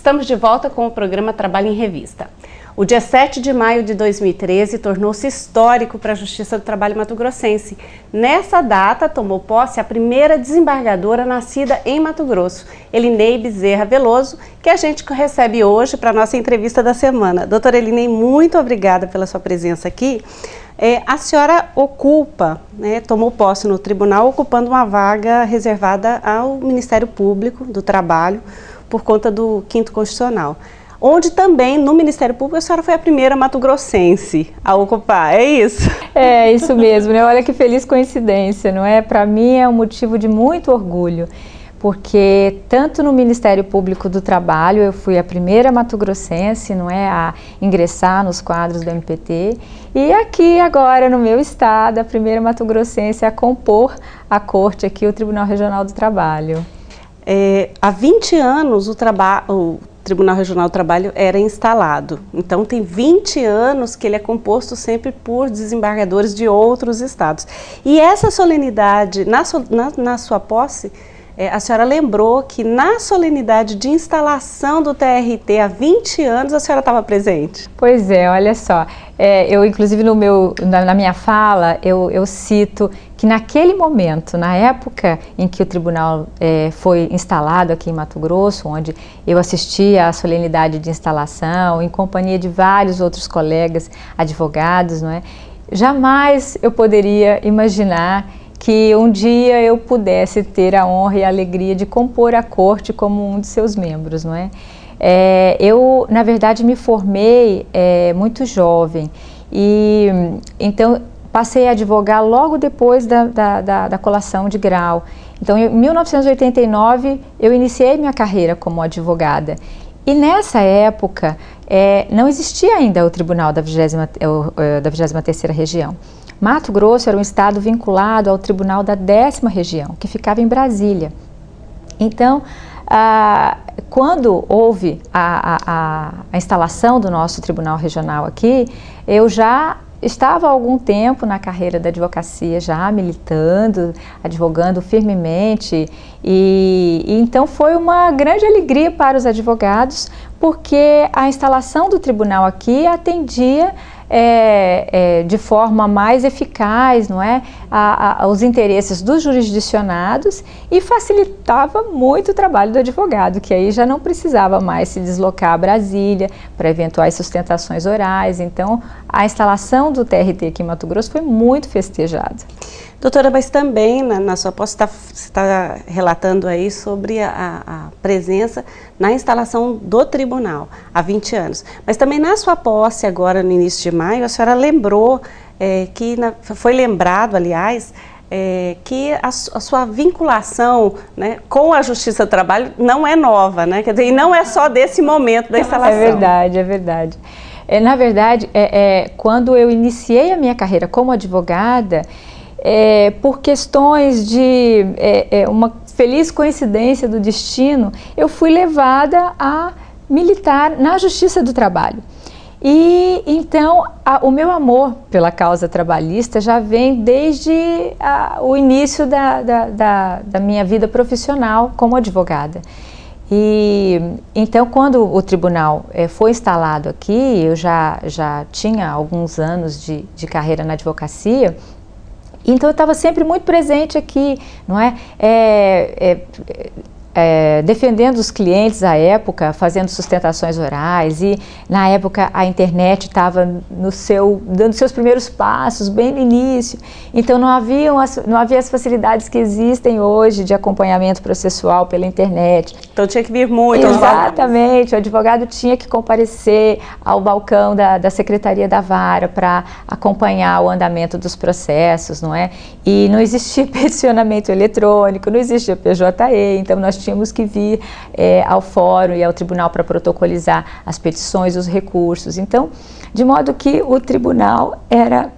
Estamos de volta com o programa Trabalho em Revista. O dia 7 de maio de 2013 tornou-se histórico para a Justiça do Trabalho mato-grossense. Nessa data, tomou posse a primeira desembargadora nascida em Mato Grosso, Elinei Bezerra Veloso, que a gente recebe hoje para a nossa entrevista da semana. Doutora Elinei, muito obrigada pela sua presença aqui. A senhora tomou posse no tribunal, ocupando uma vaga reservada ao Ministério Público do Trabalho, por conta do 5º Constitucional, onde também no Ministério Público a senhora foi a primeira mato-grossense a ocupar, é isso? É isso mesmo, né? Olha que feliz coincidência, não é? Para mim é um motivo de muito orgulho, porque tanto no Ministério Público do Trabalho eu fui a primeira mato-grossense, não é, a ingressar nos quadros do MPT, e aqui agora no meu estado a primeira mato-grossense a compor a corte aqui, o Tribunal Regional do Trabalho. Há 20 anos o Tribunal Regional do Trabalho era instalado, então tem 20 anos que ele é composto sempre por desembargadores de outros estados. E essa solenidade, na sua posse, a senhora lembrou que na solenidade de instalação do TRT há 20 anos a senhora estava presente. Pois é, olha só, eu inclusive na minha fala eu cito que naquele momento, na época em que o tribunal foi instalado aqui em Mato Grosso, onde eu assisti à solenidade de instalação em companhia de vários outros colegas advogados, não é? Jamais eu poderia imaginar que um dia eu pudesse ter a honra e a alegria de compor a corte como um de seus membros, não é? Eu, na verdade, me formei muito jovem e então passei a advogar logo depois da colação de grau. Então, em 1989, eu iniciei minha carreira como advogada. E nessa época, não existia ainda o Tribunal da 23ª Região. Mato Grosso era um estado vinculado ao Tribunal da 10ª Região, que ficava em Brasília. Então, quando houve a instalação do nosso Tribunal Regional aqui, eu já estava há algum tempo na carreira da advocacia, já militando, advogando firmemente, e então foi uma grande alegria para os advogados, porque a instalação do tribunal aqui atendia de forma mais eficaz, não é, os interesses dos jurisdicionados e facilitava muito o trabalho do advogado, que aí já não precisava mais se deslocar a Brasília para eventuais sustentações orais. Então, a instalação do TRT aqui em Mato Grosso foi muito festejada. Doutora, mas também na sua posse você está relatando aí sobre a presença na instalação do tribunal há 20 anos. Mas também na sua posse agora no início de maio, a senhora lembrou, foi lembrado, aliás, que a sua vinculação, né, com a Justiça do Trabalho não é nova, né? Quer dizer, e não é só desse momento da instalação. É verdade, é verdade. Na verdade, quando eu iniciei a minha carreira como advogada, por questões de uma feliz coincidência do destino, eu fui levada a militar na Justiça do Trabalho. E então o meu amor pela causa trabalhista já vem desde o início da minha vida profissional como advogada. E então, quando o tribunal foi instalado aqui, eu já tinha alguns anos de carreira na advocacia. Então eu estava sempre muito presente aqui, não é? Defendendo os clientes à época, fazendo sustentações orais, e na época a internet estava dando seus primeiros passos, bem no início, então não havia as facilidades que existem hoje de acompanhamento processual pela internet. Então tinha que vir muito. Exatamente, o advogado tinha que comparecer ao balcão da Secretaria da Vara para acompanhar o andamento dos processos, não é? E não existia peticionamento eletrônico, não existia PJE, então nós tínhamos que vir ao fórum e ao tribunal para protocolizar as petições, os recursos. Então, de modo que o tribunal era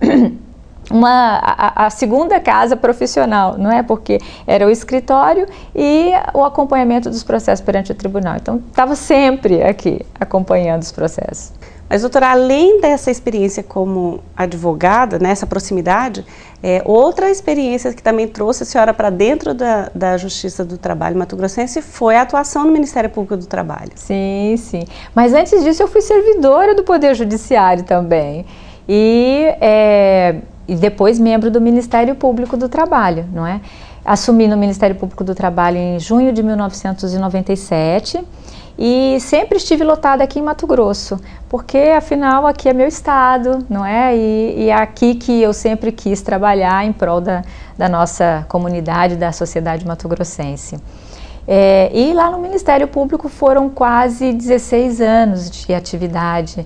a segunda casa profissional, não é? Porque era o escritório e o acompanhamento dos processos perante o tribunal. Então, estava sempre aqui acompanhando os processos. Mas, doutora, além dessa experiência como advogada, nessa proximidade, outra experiência que também trouxe a senhora para dentro da Justiça do Trabalho mato-grossense foi a atuação no Ministério Público do Trabalho. Sim, sim. Mas antes disso eu fui servidora do Poder Judiciário também. E depois membro do Ministério Público do Trabalho, não é? Assumi no Ministério Público do Trabalho em junho de 1997 e sempre estive lotada aqui em Mato Grosso, porque afinal aqui é meu estado, não é? E é aqui que eu sempre quis trabalhar em prol da nossa comunidade, da sociedade mato-grossense. E lá no Ministério Público foram quase 16 anos de atividade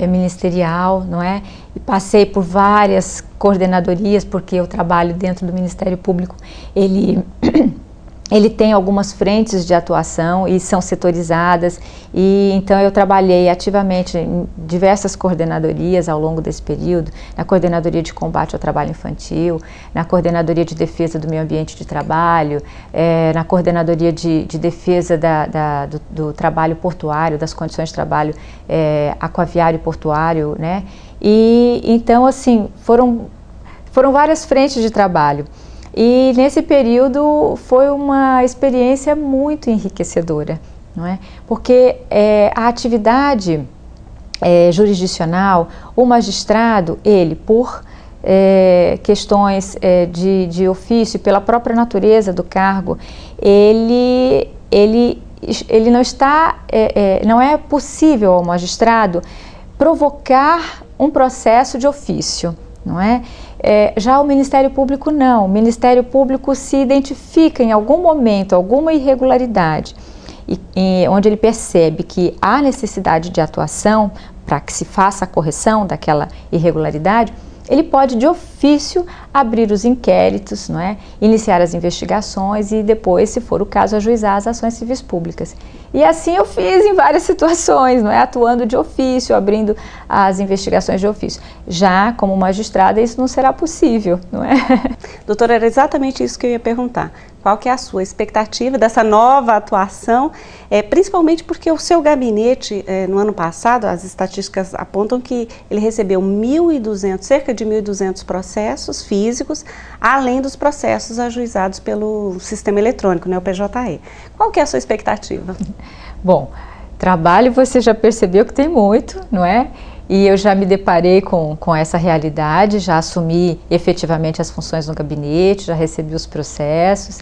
ministerial, não é? E passei por várias coordenadorias, porque eu trabalho dentro do Ministério Público, ele tem algumas frentes de atuação e são setorizadas, e então eu trabalhei ativamente em diversas coordenadorias ao longo desse período, na Coordenadoria de Combate ao Trabalho Infantil, na Coordenadoria de Defesa do Meio Ambiente de Trabalho, na Coordenadoria de Defesa do Trabalho Portuário, das condições de trabalho aquaviário e portuário, né? E então, assim, foram várias frentes de trabalho. E nesse período foi uma experiência muito enriquecedora, não é? Porque a atividade jurisdicional, o magistrado, ele por questões de ofício, pela própria natureza do cargo, ele não está, não é possível ao magistrado provocar um processo de ofício, não é? Já o Ministério Público não, o Ministério Público se identifica em algum momento, alguma irregularidade, onde ele percebe que há necessidade de atuação para que se faça a correção daquela irregularidade, ele pode de ofício abrir os inquéritos, não é? Iniciar as investigações e depois, se for o caso, ajuizar as ações civis públicas. E assim eu fiz em várias situações, não é? Atuando de ofício, abrindo as investigações de ofício. Já como magistrada isso não será possível, não é? Doutora, era exatamente isso que eu ia perguntar. Qual que é a sua expectativa dessa nova atuação, principalmente porque o seu gabinete, no ano passado, as estatísticas apontam que ele recebeu cerca de 1.200 processos físicos, além dos processos ajuizados pelo sistema eletrônico, né, o PJE. Qual que é a sua expectativa? Bom, trabalho você já percebeu que tem muito, não é? E eu já me deparei com essa realidade, já assumi efetivamente as funções no gabinete, já recebi os processos.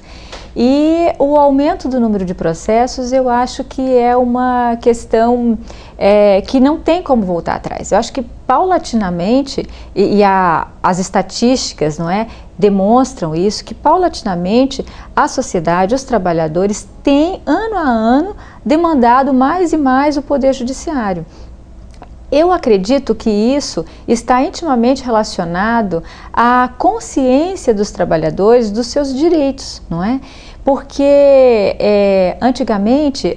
E o aumento do número de processos eu acho que é uma questão que não tem como voltar atrás. Eu acho que paulatinamente, as estatísticas, não é, demonstram isso, que paulatinamente a sociedade, os trabalhadores têm ano a ano demandado mais e mais o Poder Judiciário. Eu acredito que isso está intimamente relacionado à consciência dos trabalhadores dos seus direitos, não é? Porque antigamente,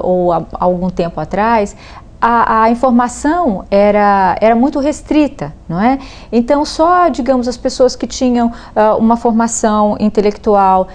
ou há algum tempo atrás, a informação era muito restrita, não é? Então, só, digamos, as pessoas que tinham uma formação intelectual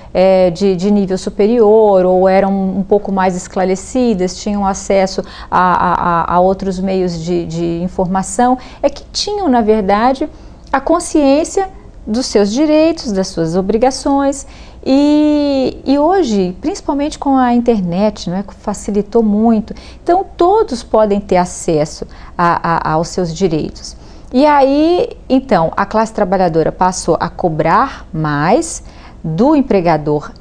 de nível superior ou eram um pouco mais esclarecidas, tinham acesso a outros meios de informação, que tinham, na verdade, a consciência dos seus direitos, das suas obrigações. E hoje, principalmente com a internet, não é, que facilitou muito, então todos podem ter acesso aos seus direitos. E aí, então, a classe trabalhadora passou a cobrar mais do empregador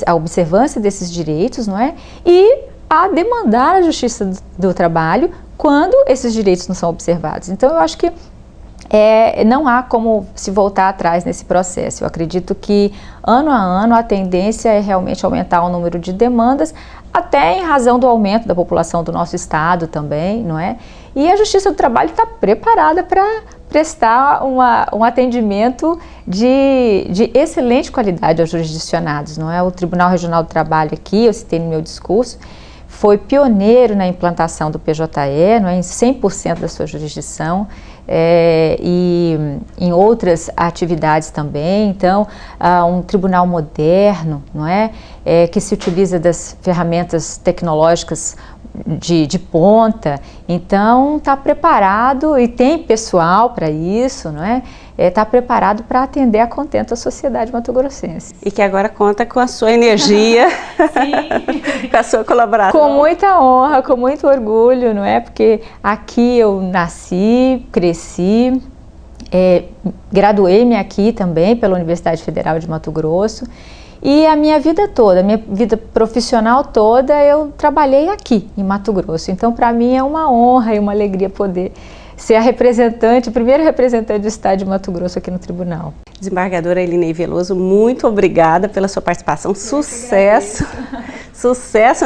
a observância desses direitos, não é? E a demandar a justiça do trabalho quando esses direitos não são observados. Então, eu acho que não há como se voltar atrás nesse processo. Eu acredito que ano a ano a tendência é realmente aumentar o número de demandas, até em razão do aumento da população do nosso estado também, não é? E a Justiça do Trabalho está preparada para prestar um atendimento de excelente qualidade aos jurisdicionados, não é? O Tribunal Regional do Trabalho aqui, eu citei no meu discurso, foi pioneiro na implantação do PJE, não é? Em 100% da sua jurisdição, e em outras atividades também. Então, um tribunal moderno, não é? Que se utiliza das ferramentas tecnológicas de ponta, então está preparado e tem pessoal para isso, não é? Está preparado para atender a contento a sociedade mato-grossense. E que agora conta com a sua energia, com a sua colaboração. Com muita honra, com muito orgulho, não é? Porque aqui eu nasci, cresci, graduei-me aqui também pela Universidade Federal de Mato Grosso. E a minha vida toda, a minha vida profissional toda, eu trabalhei aqui em Mato Grosso. Então, para mim é uma honra e uma alegria poder ser a representante, o primeiro representante do Estado de Mato Grosso aqui no tribunal. Desembargadora Elinei Veloso, muito obrigada pela sua participação. Sucesso! Sucesso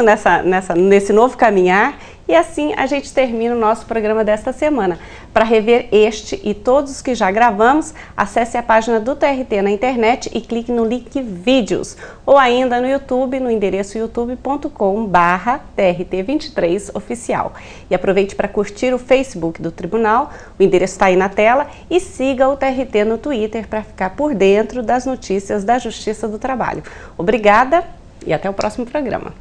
nesse novo caminhar. E assim a gente termina o nosso programa desta semana. Para rever este e todos os que já gravamos, acesse a página do TRT na internet e clique no link Vídeos, ou ainda no YouTube, no endereço youtube.com/TRT23oficial. E aproveite para curtir o Facebook do Tribunal, o endereço está aí na tela, e siga o TRT no Twitter para ficar por dentro das notícias da Justiça do Trabalho. Obrigada e até o próximo programa.